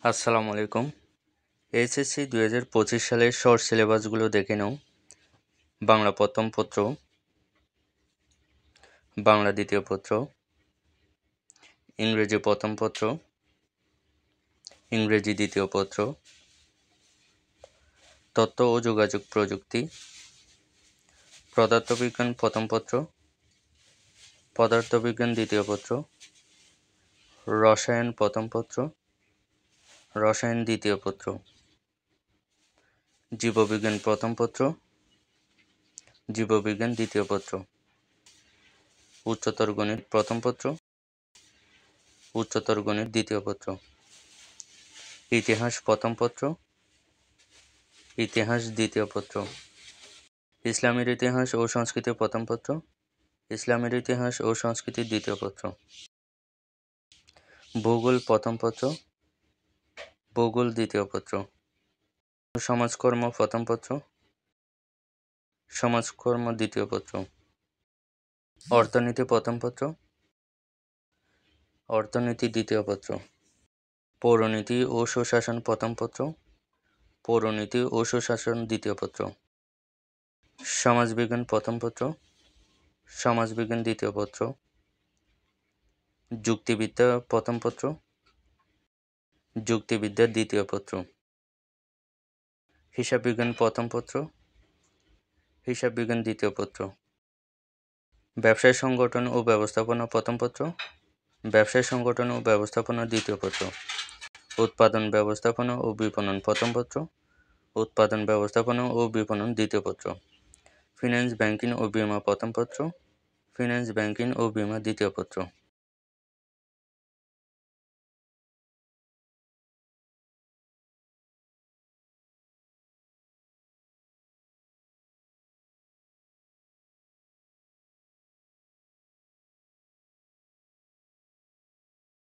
আসসালামু আলাইকুম। এইচএসসি 2025 সালের শর্ট সিলেবাসগুলো দেখে নাও। বাংলা প্রথম পত্র, বাংলা দ্বিতীয় পত্র, ইংরেজি প্রথম পত্র, ইংরেজি দ্বিতীয় পত্র, তথ্য ও যোগাযোগ প্রযুক্তি, পদার্থবিজ্ঞান প্রথম পত্র, পদার্থবিজ্ঞান দ্বিতীয় পত্র, রসায়ন প্রথম পত্র, রসায়ন দ্বিতীয় পত্র, জীববিজ্ঞান প্রথম পত্র, জীববিজ্ঞান দ্বিতীয় পত্র, উচ্চতর গণিত প্রথম পত্র, উচ্চতর গণিত দ্বিতীয় পত্র, ইতিহাস প্রথম পত্র, ইতিহাস দ্বিতীয় পত্র, ইসলামের ইতিহাস ও সংস্কৃতি প্রথম পত্র, ইসলামের ইতিহাস ও সংস্কৃতি দ্বিতীয় পত্র, ভূগোল প্রথম পত্র, ভূগোল দ্বিতীয় পত্র, সমাজকর্ম প্রথম পত্র, সমাজকর্ম দ্বিতীয় পত্র, অর্থনীতি প্রথম পত্র, অর্থনীতি দ্বিতীয় পত্র, পৌরনীতি ও সুশাসন প্রথম পত্র, পৌরনীতি ও সুশাসন দ্বিতীয় পত্র, সমাজবিজ্ঞান প্রথম পত্র, সমাজবিজ্ঞান দ্বিতীয় পত্র, যুক্তিবিদ্যা প্রথম পত্র, যুক্তিবিদ্যা দ্বিতীয় পত্র, হিসাববিজ্ঞান প্রথম পত্র, হিসাববিজ্ঞান দ্বিতীয় পত্র, ব্যবসায় সংগঠন ও ব্যবস্থাপনা প্রথম পত্র, ব্যবসায় সংগঠন ও ব্যবস্থাপনা দ্বিতীয় পত্র, উৎপাদন ব্যবস্থাপনা ও বিপণন প্রথম পত্র, উৎপাদন ব্যবস্থাপনা ও বিপণন দ্বিতীয় পত্র, ফিন্যান্স ব্যাংকিং ও বীমা প্রথম পত্র, ফিন্যান্স ব্যাংকিং ও বীমা দ্বিতীয় পত্র।